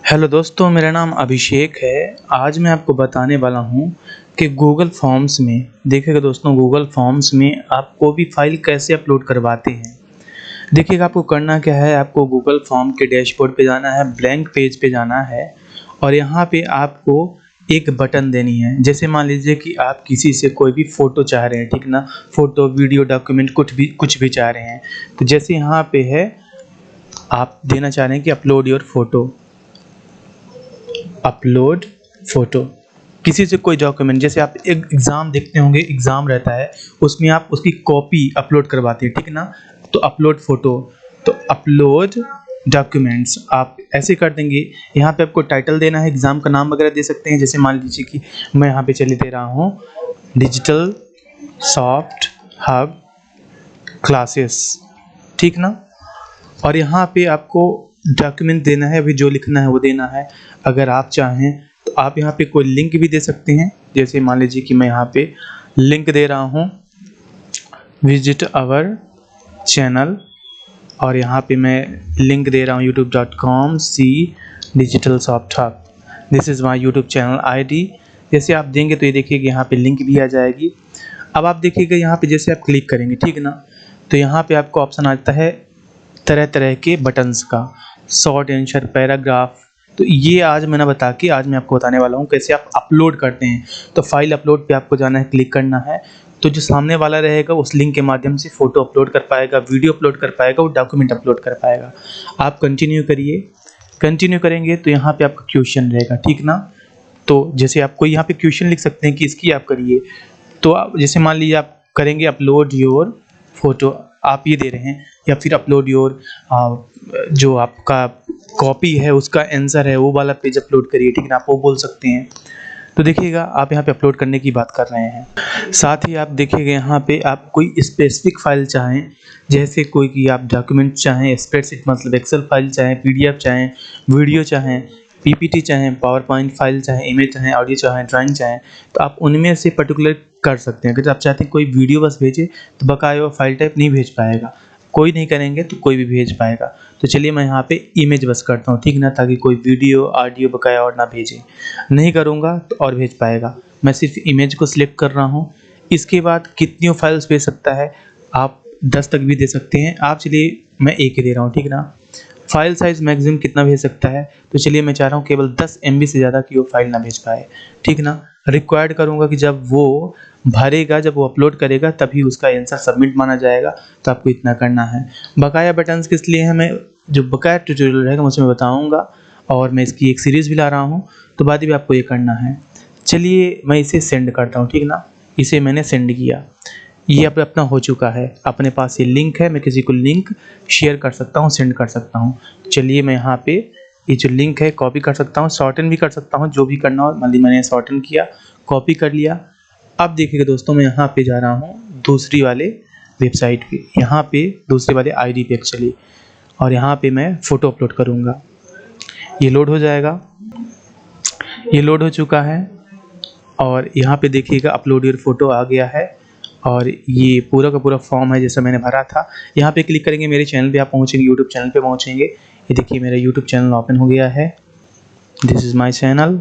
Hello दोस्तों, मेरा नाम अभिषेक है। आज मैं आपको बताने वाला हूँ कि गूगल फॉर्म्स में देखिएगा दोस्तों, गूगल फॉर्म्स में आप कोई भी फाइल कैसे अपलोड करवाते हैं। देखिएगा आपको करना क्या है, आपको गूगल फॉर्म के डैशबोर्ड पे जाना है, ब्लैंक पेज पे जाना है और यहाँ पे आपको एक बटन देनी है। जैसे मान लीजिए कि आप किसी से कोई भी फ़ोटो चाह रहे हैं, ठीक ना, फ़ोटो, वीडियो, डॉक्यूमेंट कुछ भी चाह रहे हैं। तो जैसे यहाँ पे है, आप देना चाह रहे हैं कि upload your photo, upload photo. किसी से कोई डॉक्यूमेंट, जैसे आप एक एग्ज़ाम देखते होंगे, एग्ज़ाम रहता है, उसमें आप उसकी कॉपी अपलोड करवाते हैं, ठीक ना। तो अपलोड फ़ोटो, तो अपलोड डॉक्यूमेंट्स आप ऐसे कर देंगे। यहाँ पे आपको टाइटल देना है, एग्ज़ाम का नाम वगैरह दे सकते हैं। जैसे मान लीजिए कि मैं यहाँ पे चलिए दे रहा हूँ डिजिटल सॉफ्ट हब क्लासेस, ठीक ना। और यहाँ पे आपको डॉक्यूमेंट देना है, अभी जो लिखना है वो देना है। अगर आप चाहें तो आप यहाँ पे कोई लिंक भी दे सकते हैं। जैसे मान लीजिए कि मैं यहाँ पे लिंक दे रहा हूँ, विजिट आवर चैनल, और यहाँ पे मैं लिंक दे रहा हूँ youtube.com C digital soft hub, this is my YouTube channel ID। जैसे आप देंगे तो ये देखिए यहाँ पे लिंक भी आ जाएगी। अब आप देखिएगा यहाँ पे जैसे आप क्लिक करेंगे, ठीक ना, तो यहाँ पे आपको ऑप्शन आता है तरह तरह के बटन्स का, शॉर्ट आंसर, पैराग्राफ। तो ये आज मैं आपको बताने वाला हूँ कैसे आप अपलोड करते हैं। तो फाइल अपलोड पे आपको जाना है, क्लिक करना है। तो जो सामने वाला रहेगा उस लिंक के माध्यम से फ़ोटो अपलोड कर पाएगा, वीडियो अपलोड कर पाएगा और डॉक्यूमेंट अपलोड कर पाएगा। आप कंटिन्यू करिए। कंटिन्यू करेंगे तो यहाँ पे आपका क्वेश्चन रहेगा, ठीक ना। तो जैसे आपको यहाँ पे क्वेश्चन लिख सकते हैं कि इसकी आप करिए। तो आप जैसे मान लीजिए आप करेंगे अपलोड योर फ़ोटो, आप ये दे रहे हैं, या फिर अपलोड योर जो आपका कॉपी है उसका आंसर है वो वाला पेज अपलोड करिए, ठीक है, आप वो बोल सकते हैं। तो देखिएगा आप यहाँ पे अपलोड करने की बात कर रहे हैं। साथ ही आप देखिएगा यहाँ पे आप कोई स्पेसिफिक फ़ाइल चाहें, जैसे कोई कि आप डॉक्यूमेंट चाहें, स्प्रेडशीट मतलब एक्सेल फाइल चाहें, PDF चाहें, वीडियो चाहें, PPT चाहें, पावर पॉइंट फाइल चाहें, इमेज चाहें, ऑडियो चाहें, ड्राइंग चाहें, तो आप उनमें से पर्टिकुलर कर सकते हैं। अगर आप चाहते हैं कोई वीडियो बस भेजे तो बकाया वो फाइल टाइप नहीं भेज पाएगा, कोई नहीं करेंगे तो कोई भी भेज पाएगा। तो चलिए मैं यहाँ पे इमेज बस करता हूँ, ठीक ना, ताकि कोई वीडियो, ऑडियो बकाया और ना भेजे। नहीं करूँगा तो और भेज पाएगा। मैं सिर्फ इमेज को सिलेक्ट कर रहा हूँ। इसके बाद कितनी फाइल्स भेज सकता है, आप 10 तक भी दे सकते हैं। आप चलिए मैं एक ही दे रहा हूँ, ठीक ना। फाइल साइज़ मैक्सिमम कितना भेज सकता है, तो चलिए मैं चाह रहा हूँ केवल 10 MB से ज़्यादा की वो फाइल ना भेज पाए, ठीक ना। रिक्वायर्ड करूँगा कि जब वो भरेगा, जब वो अपलोड करेगा तभी उसका आंसर सबमिट माना जाएगा। तो आपको इतना करना है। बकाया बटन्स किस लिए हैं, मैं जो बकाया ट्यूटोरियल रहेगा मैं उसमें बताऊँगा, और मैं इसकी एक सीरीज़ भी ला रहा हूँ, तो बाद में आपको ये करना है। चलिए मैं इसे सेंड करता हूँ, ठीक ना। इसे मैंने सेंड किया, ये अब अपना हो चुका है। अपने पास ये लिंक है, मैं किसी को लिंक शेयर कर सकता हूँ, सेंड कर सकता हूँ। चलिए मैं यहाँ पे ये जो लिंक है कॉपी कर सकता हूँ, शॉर्टन भी कर सकता हूँ, जो भी करना हो। मान लीजिए मैंने शॉर्टन किया, कॉपी कर लिया। अब देखिएगा दोस्तों, मैं यहाँ पे जा रहा हूँ दूसरी वाले वेबसाइट पे, यहाँ पे दूसरे वाले ID पे चलिए, और यहाँ पे मैं फ़ोटो अपलोड करूँगा। ये लोड हो जाएगा, ये लोड हो चुका है, और यहाँ पे देखिएगा अपलोड योर फ़ोटो आ गया है, और ये पूरा का पूरा फॉर्म है जैसा मैंने भरा था। यहाँ पे क्लिक करेंगे, मेरे चैनल पे आप पहुँचेंगे, यूट्यूब चैनल पे पहुँचेंगे। ये देखिए मेरा यूट्यूब चैनल ओपन हो गया है, दिस इज़ माय चैनल।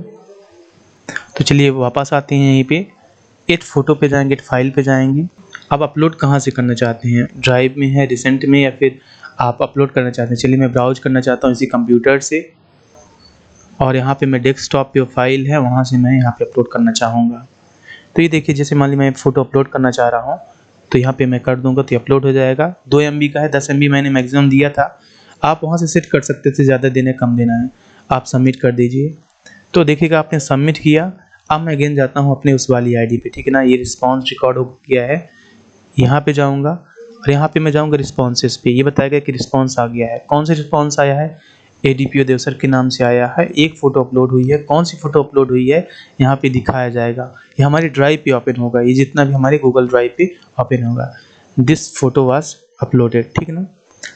तो चलिए वापस आते हैं, यहीं पे एड फोटो पे जाएंगे, एड फाइल पे जाएंगे। आप अपलोड कहाँ से करना चाहते हैं, ड्राइव में है, रिसेंट में, या फिर आप अपलोड करना चाहते हैं। चलिए मैं ब्राउज करना चाहता हूँ इसी कंप्यूटर से, और यहाँ पे मैं डेस्कटॉप पे फाइल है वहाँ से मैं यहाँ पे अपलोड करना चाहूँगा। तो ये देखिए, जैसे मान लीजिए मैं फ़ोटो अपलोड करना चाह रहा हूँ, तो यहाँ पे मैं कर दूँगा तो ये अपलोड हो जाएगा। 2 MB का है, 10 MB मैंने मैक्सिमम दिया था। आप वहाँ से सेट कर सकते थे, ज़्यादा देना है, कम देना है। आप सबमिट कर दीजिए। तो देखिएगा आपने सबमिट किया। अब मैं अगेन जाता हूँ अपने उस वाली ID पे, ठीक है ना। ये रिस्पॉन्स रिकॉर्ड हो गया है, यहाँ पे जाऊँगा, और यहाँ पे मैं जाऊँगा रिस्पॉन्सेस पे। ये बताएगा कि रिस्पॉन्स आ गया है। कौन सा रिस्पॉन्स आया है, ADPO देव सर के नाम से आया है। एक फ़ोटो अपलोड हुई है, कौन सी फ़ोटो अपलोड हुई है यहाँ पे दिखाया जाएगा। ये हमारी ड्राइव पे ओपन होगा, ये जितना भी हमारे गूगल ड्राइव पे ओपन होगा, दिस फोटो वाज अपलोडेड, ठीक है ना।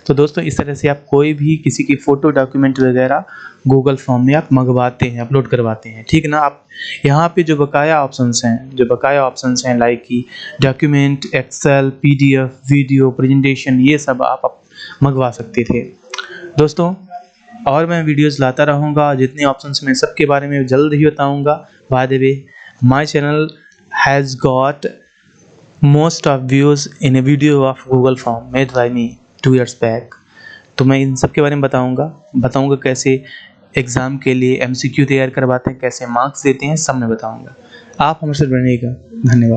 तो दोस्तों इस तरह से आप कोई भी किसी की फ़ोटो, डॉक्यूमेंट वगैरह गूगल फॉर्म में आप मंगवाते हैं, अपलोड करवाते हैं, ठीक है ना। आप यहाँ पे जो बकाया ऑप्शंस हैं लाइक कि document, Excel, PDF, video, presentation, ये सब आप मंगवा सकते थे। दोस्तों और मैं वीडियोस लाता रहूँगा, जितने ऑप्शंस में सबके बारे में जल्द ही बताऊँगा। By the way, my channel has got most of views in A video of Google form made by me 2 years back. तो मैं इन सब के बारे में बताऊँगा कैसे एग्ज़ाम के लिए MCQ तैयार करवाते हैं, कैसे मार्क्स देते हैं, सब मैं बताऊँगा। आप हमसे बनिएगा। धन्यवाद।